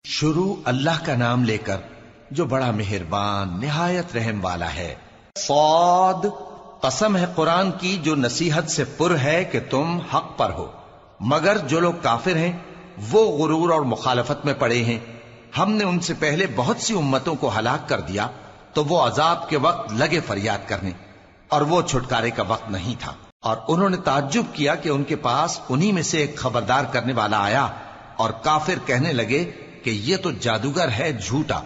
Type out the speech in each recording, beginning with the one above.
شروع اللہ کا نام لے کر جو بڑا مہربان نہایت رحم والا ہے۔ صاد، قسم ہے قرآن کی جو نصیحت سے پر ہے کہ تم حق پر ہو، مگر جو لوگ کافر ہیں وہ غرور اور مخالفت میں پڑے ہیں۔ ہم نے ان سے پہلے بہت سی امتوں کو ہلاک کر دیا تو وہ عذاب کے وقت لگے فریاد کرنے، اور وہ چھٹکارے کا وقت نہیں تھا۔ اور انہوں نے تعجب کیا کہ ان کے پاس انہی میں سے ایک خبردار کرنے والا آیا، اور کافر کہنے لگے کہ یہ تو جادوگر ہے جھوٹا،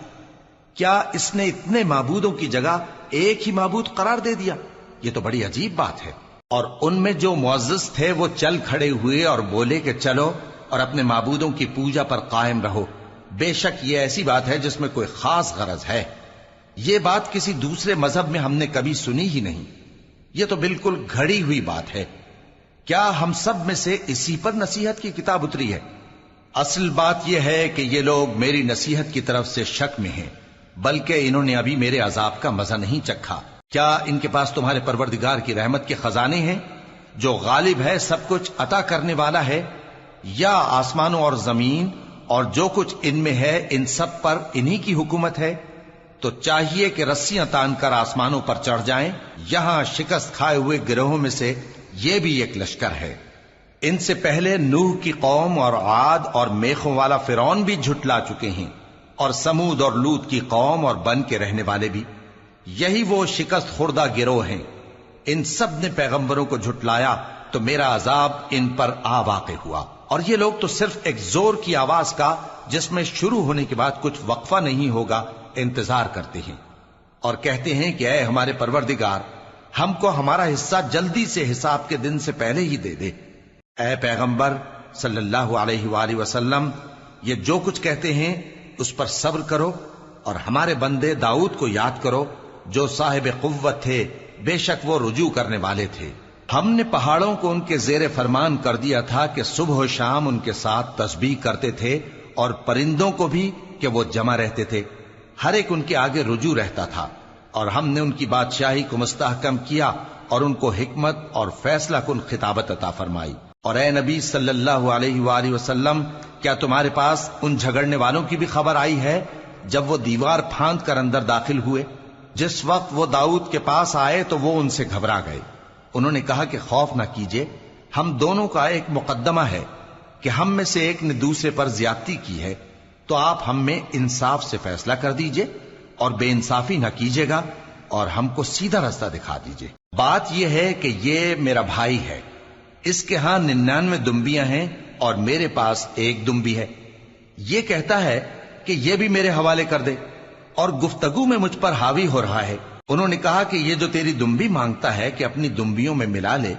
کیا اس نے اتنے معبودوں کی جگہ ایک ہی معبود قرار دے دیا؟ یہ تو بڑی عجیب بات ہے۔ اور ان میں جو معزز تھے وہ چل کھڑے ہوئے اور بولے کہ چلو اور اپنے معبودوں کی پوجا پر قائم رہو، بے شک یہ ایسی بات ہے جس میں کوئی خاص غرض ہے۔ یہ بات کسی دوسرے مذہب میں ہم نے کبھی سنی ہی نہیں، یہ تو بالکل گھڑی ہوئی بات ہے۔ کیا ہم سب میں سے اسی پر نصیحت کی کتاب اتری ہے؟ اصل بات یہ ہے کہ یہ لوگ میری نصیحت کی طرف سے شک میں ہیں، بلکہ انہوں نے ابھی میرے عذاب کا مزہ نہیں چکھا۔ کیا ان کے پاس تمہارے پروردگار کی رحمت کے خزانے ہیں جو غالب ہے، سب کچھ عطا کرنے والا ہے؟ یا آسمانوں اور زمین اور جو کچھ ان میں ہے ان سب پر انہی کی حکومت ہے؟ تو چاہیے کہ رسیاں تان کر آسمانوں پر چڑھ جائیں۔ یہاں شکست کھائے ہوئے گروہوں میں سے یہ بھی ایک لشکر ہے۔ ان سے پہلے نوح کی قوم اور عاد اور میخوں والا فرعون بھی جھٹلا چکے ہیں، اور سمود اور لوط کی قوم اور بن کے رہنے والے بھی، یہی وہ شکست خوردہ گروہ ہیں۔ ان سب نے پیغمبروں کو جھٹلایا تو میرا عذاب ان پر آ واقع ہوا، اور یہ لوگ تو صرف ایک زور کی آواز کا جس میں شروع ہونے کے بعد کچھ وقفہ نہیں ہوگا انتظار کرتے ہیں، اور کہتے ہیں کہ اے ہمارے پروردگار، ہم کو ہمارا حصہ جلدی سے حساب کے دن سے پہلے ہی دے دے۔ اے پیغمبر صلی اللہ علیہ وآلہ وسلم، یہ جو کچھ کہتے ہیں اس پر صبر کرو، اور ہمارے بندے داؤد کو یاد کرو جو صاحب قوت تھے، بے شک وہ رجوع کرنے والے تھے۔ ہم نے پہاڑوں کو ان کے زیر فرمان کر دیا تھا کہ صبح و شام ان کے ساتھ تسبیح کرتے تھے، اور پرندوں کو بھی کہ وہ جمع رہتے تھے، ہر ایک ان کے آگے رجوع رہتا تھا۔ اور ہم نے ان کی بادشاہی کو مستحکم کیا اور ان کو حکمت اور فیصلہ کن خطابت عطا فرمائی۔ اور اے نبی صلی اللہ علیہ وآلہ وسلم، کیا تمہارے پاس ان جھگڑنے والوں کی بھی خبر آئی ہے جب وہ دیوار پھاند کر اندر داخل ہوئے؟ جس وقت وہ داؤد کے پاس آئے تو وہ ان سے گھبرا گئے۔ انہوں نے کہا کہ خوف نہ کیجیے، ہم دونوں کا ایک مقدمہ ہے کہ ہم میں سے ایک نے دوسرے پر زیادتی کی ہے، تو آپ ہم میں انصاف سے فیصلہ کر دیجئے اور بے انصافی نہ کیجیے گا، اور ہم کو سیدھا راستہ دکھا دیجئے۔ بات یہ ہے کہ یہ میرا بھائی ہے، اس کے ہاں 99 دمبیاں ہیں اور میرے پاس ایک دمبی ہے۔ یہ کہتا ہے کہ یہ بھی میرے حوالے کر دے، اور گفتگو میں مجھ پر حاوی ہو رہا ہے۔ انہوں نے کہا کہ یہ جو تیری دمبی مانگتا ہے کہ اپنی دمبیوں میں ملا لے،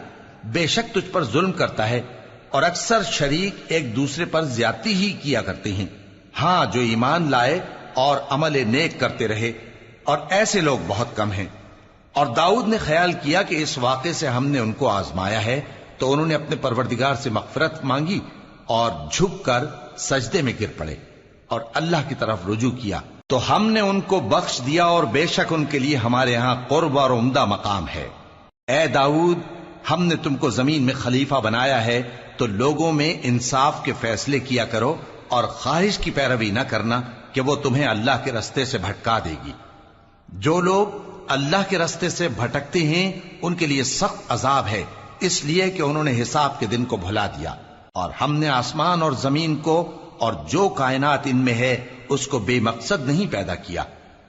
بے شک تجھ پر ظلم کرتا ہے، اور اکثر شریک ایک دوسرے پر زیادتی ہی کیا کرتے ہیں۔ ہاں، جو ایمان لائے اور عمل نیک کرتے رہے، اور ایسے لوگ بہت کم ہیں۔ اور داؤد نے خیال کیا کہ اس واقعے سے ہم نے ان کو آزمایا ہے، تو انہوں نے اپنے پروردگار سے مغفرت مانگی اور جھک کر سجدے میں گر پڑے اور اللہ کی طرف رجوع کیا، تو ہم نے ان کو بخش دیا، اور بے شک ان کے لیے ہمارے ہاں قرب اور عمدہ مقام ہے۔ اے داؤد، ہم نے تم کو زمین میں خلیفہ بنایا ہے، تو لوگوں میں انصاف کے فیصلے کیا کرو، اور خواہش کی پیروی نہ کرنا کہ وہ تمہیں اللہ کے رستے سے بھٹکا دے گی۔ جو لوگ اللہ کے رستے سے بھٹکتے ہیں ان کے لیے سخت عذاب ہے، اس لیے کہ انہوں نے حساب کے دن کو بھلا دیا۔ اور ہم نے آسمان اور زمین کو اور جو کائنات ان میں ہے اس کو بے مقصد نہیں پیدا کیا۔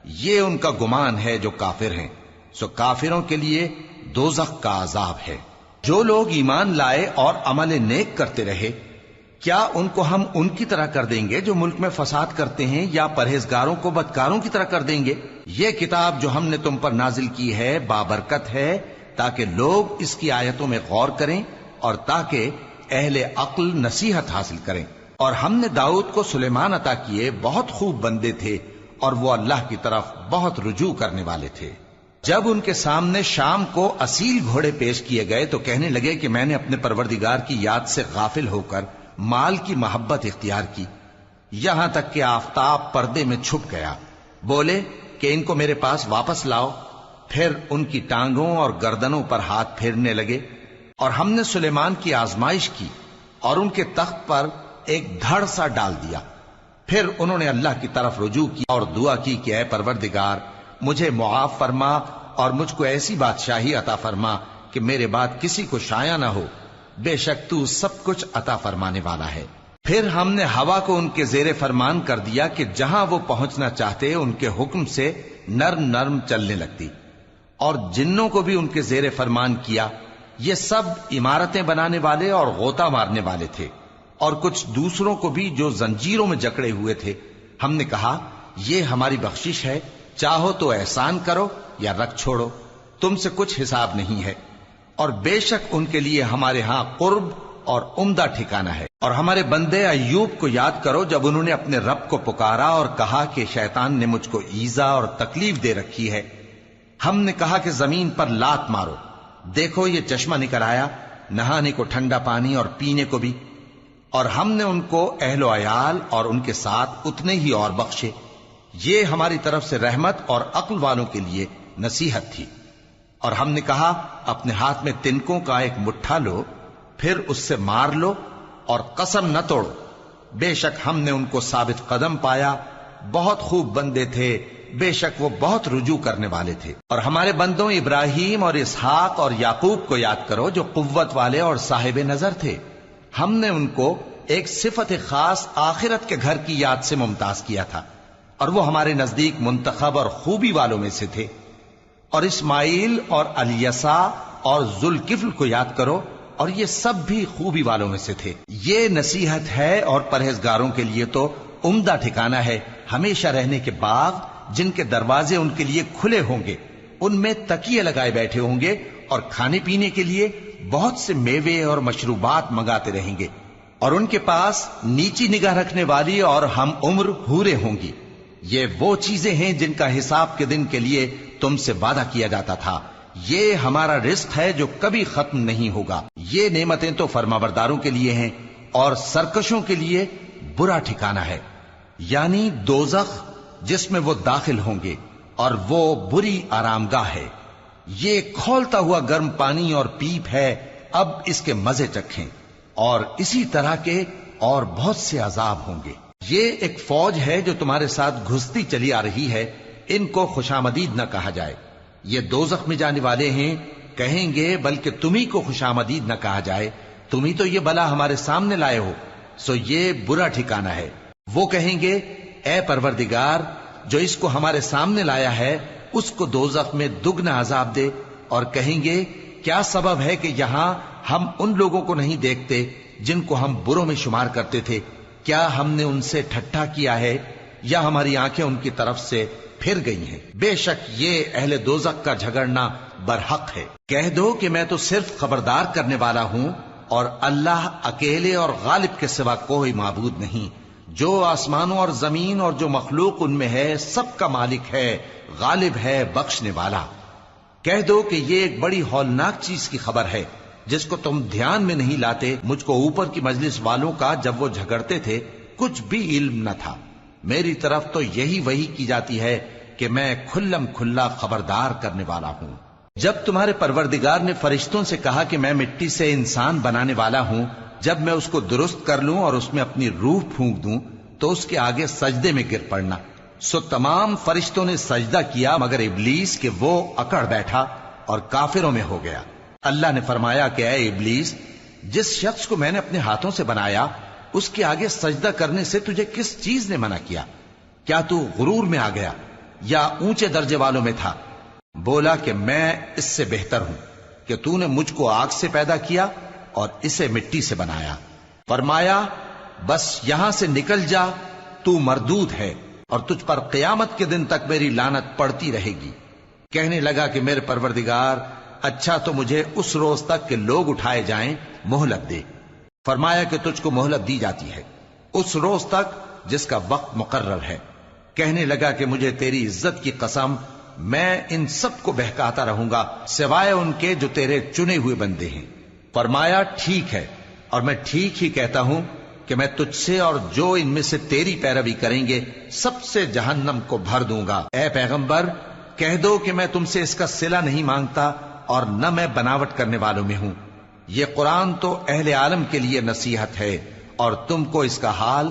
یہ ان کا گمان ہے جو کافر ہیں، سو کافروں کے لیے دوزخ کا عذاب ہے۔ جو لوگ ایمان لائے اور عمل نیک کرتے رہے، کیا ان کو ہم ان کی طرح کر دیں گے جو ملک میں فساد کرتے ہیں، یا پرہیزگاروں کو بدکاروں کی طرح کر دیں گے؟ یہ کتاب جو ہم نے تم پر نازل کی ہے بابرکت ہے، تاکہ لوگ اس کی آیتوں میں غور کریں اور تاکہ اہل عقل نصیحت حاصل کریں۔ اور ہم نے داؤد کو سلیمان عطا کیے، بہت خوب بندے تھے، اور وہ اللہ کی طرف بہت رجوع کرنے والے تھے۔ جب ان کے سامنے شام کو اصیل گھوڑے پیش کیے گئے تو کہنے لگے کہ میں نے اپنے پروردگار کی یاد سے غافل ہو کر مال کی محبت اختیار کی، یہاں تک کہ آفتاب پردے میں چھپ گیا۔ بولے کہ ان کو میرے پاس واپس لاؤ۔ پھر ان کی ٹانگوں اور گردنوں پر ہاتھ پھیرنے لگے، اور ہم نے سلیمان کی آزمائش کی اور ان کے تخت پر ایک دھڑ سا ڈال دیا۔ پھر انہوں نے اللہ کی طرف رجوع کیا اور دعا کی کہ اے پروردگار مجھے معاف فرما اور مجھ کو ایسی بادشاہی عطا فرما کہ میرے بعد کسی کو شایع نہ ہو، بے شک تو سب کچھ عطا فرمانے والا ہے۔ پھر ہم نے ہوا کو ان کے زیر فرمان کر دیا کہ جہاں وہ پہنچنا چاہتے ان کے حکم سے نرم نرم چلنے لگتی، اور جنوں کو بھی ان کے زیر فرمان کیا۔ یہ سب عمارتیں بنانے والے اور غوطہ مارنے والے تھے، اور کچھ دوسروں کو بھی جو زنجیروں میں جکڑے ہوئے تھے۔ ہم نے کہا یہ ہماری بخشش ہے، چاہو تو احسان کرو یا رکھ چھوڑو، تم سے کچھ حساب نہیں ہے، اور بے شک ان کے لیے ہمارے ہاں قرب اور عمدہ ٹھکانہ ہے۔ اور ہمارے بندے ایوب کو یاد کرو جب انہوں نے اپنے رب کو پکارا اور کہا کہ شیطان نے مجھ کو ایذا اور تکلیف دے رکھی ہے۔ ہم نے کہا کہ زمین پر لات مارو، دیکھو یہ چشمہ نکل آیا، نہانے کو ٹھنڈا پانی اور پینے کو بھی، اور ہم نے ان کو اہل و عیال اور ان کے ساتھ اتنے ہی اور بخشے۔ یہ ہماری طرف سے رحمت اور عقل والوں کے لیے نصیحت تھی۔ اور ہم نے کہا اپنے ہاتھ میں تنکوں کا ایک مٹھا لو، پھر اس سے مار لو اور قسم نہ توڑو، بے شک ہم نے ان کو ثابت قدم پایا، بہت خوب بندے تھے، بے شک وہ بہت رجوع کرنے والے تھے۔ اور ہمارے بندوں ابراہیم اور اسحاق اور یعقوب کو یاد کرو جو قوت والے اور صاحب نظر تھے۔ ہم نے ان کو ایک صفت خاص آخرت کے گھر کی یاد سے ممتاز کیا تھا، اور وہ ہمارے نزدیک منتخب اور خوبی والوں میں سے تھے۔ اور اسماعیل اور الیسع اور ذوالکفل کو یاد کرو، اور یہ سب بھی خوبی والوں میں سے تھے۔ یہ نصیحت ہے اور پرہیزگاروں کے لیے تو عمدہ ٹھکانہ ہے، ہمیشہ رہنے کے باغ جن کے دروازے ان کے لیے کھلے ہوں گے، ان میں تکیے لگائے بیٹھے ہوں گے، اور کھانے پینے کے لیے بہت سے میوے اور مشروبات منگاتے رہیں گے، اور ان کے پاس نیچی نگاہ رکھنے والی اور ہم عمر حوریں ہوں گی۔ یہ وہ چیزیں ہیں جن کا حساب کے دن کے لیے تم سے وعدہ کیا جاتا تھا، یہ ہمارا رزق ہے جو کبھی ختم نہیں ہوگا۔ یہ نعمتیں تو فرمانبرداروں کے لیے ہیں، اور سرکشوں کے لیے برا ٹھکانہ ہے، یعنی دوزخ جس میں وہ داخل ہوں گے، اور وہ بری آرام گاہ ہے۔ یہ کھولتا ہوا گرم پانی اور پیپ ہے، اب اس کے مزے چکھیں، اور اسی طرح کے اور بہت سے عذاب ہوں گے۔ یہ ایک فوج ہے جو تمہارے ساتھ گھستی چلی آ رہی ہے، ان کو خوشامدید نہ کہا جائے۔ یہ دوزخ میں جانے والے ہیں، کہیں گے بلکہ تمہیں کو خوشامدید نہ کہا جائے، تمہیں تو یہ بلا ہمارے سامنے لائے ہو، سو یہ برا ٹھکانہ ہے۔ وہ کہیں گے اے پروردگار جو اس کو ہمارے سامنے لایا ہے اس کو دوزخ میں دگنا عذاب دے، اور کہیں گے کیا سبب ہے کہ یہاں ہم ان لوگوں کو نہیں دیکھتے جن کو ہم بروں میں شمار کرتے تھے؟ کیا ہم نے ان سے ٹھٹھا کیا ہے یا ہماری آنکھیں ان کی طرف سے پھر گئی ہیں؟ بے شک یہ اہل دوزخ کا جھگڑنا برحق ہے۔ کہہ دو کہ میں تو صرف خبردار کرنے والا ہوں، اور اللہ اکیلے اور غالب کے سوا کوئی معبود نہیں۔ جو آسمانوں اور زمین اور جو مخلوق ان میں ہے سب کا مالک ہے، غالب ہے، بخشنے والا۔ کہہ دو کہ یہ ایک بڑی ہولناک چیز کی خبر ہے جس کو تم دھیان میں نہیں لاتے۔ مجھ کو اوپر کی مجلس والوں کا جب وہ جھگڑتے تھے کچھ بھی علم نہ تھا، میری طرف تو یہی وحی کی جاتی ہے کہ میں کھلم کھلا خبردار کرنے والا ہوں۔ جب تمہارے پروردگار نے فرشتوں سے کہا کہ میں مٹی سے انسان بنانے والا ہوں، جب میں اس کو درست کر لوں اور اس میں اپنی روح پھونک دوں تو اس کے آگے سجدے میں گر پڑنا۔ سو تمام فرشتوں نے سجدہ کیا مگر ابلیس کہ وہ اکڑ بیٹھا اور کافروں میں ہو گیا۔ اللہ نے فرمایا کہ اے ابلیس، جس شخص کو میں نے اپنے ہاتھوں سے بنایا اس کے آگے سجدہ کرنے سے تجھے کس چیز نے منع کیا؟ کیا تو غرور میں آ گیا یا اونچے درجے والوں میں تھا؟ بولا کہ میں اس سے بہتر ہوں کہ تو نے مجھ کو آگ سے پیدا کیا اور اسے مٹی سے بنایا۔ فرمایا بس یہاں سے نکل جا، تو مردود ہے اور تجھ پر قیامت کے دن تک میری لعنت پڑتی رہے گی۔ کہنے لگا کہ میرے پروردگار، اچھا تو مجھے اس روز تک کہ لوگ اٹھائے جائیں مہلت دے۔ فرمایا کہ تجھ کو مہلت دی جاتی ہے اس روز تک جس کا وقت مقرر ہے۔ کہنے لگا کہ مجھے تیری عزت کی قسم، میں ان سب کو بہکاتا رہوں گا سوائے ان کے جو تیرے چنے ہوئے بندے ہیں۔ فرمایا ٹھیک ہے، اور میں ٹھیک ہی کہتا ہوں کہ میں تجھ سے اور جو ان میں سے تیری پیروی کریں گے سب سے جہنم کو بھر دوں گا۔ اے پیغمبر کہہ دو کہ میں تم سے اس کا صلہ نہیں مانگتا اور نہ میں بناوٹ کرنے والوں میں ہوں۔ یہ قرآن تو اہل عالم کے لیے نصیحت ہے، اور تم کو اس کا حال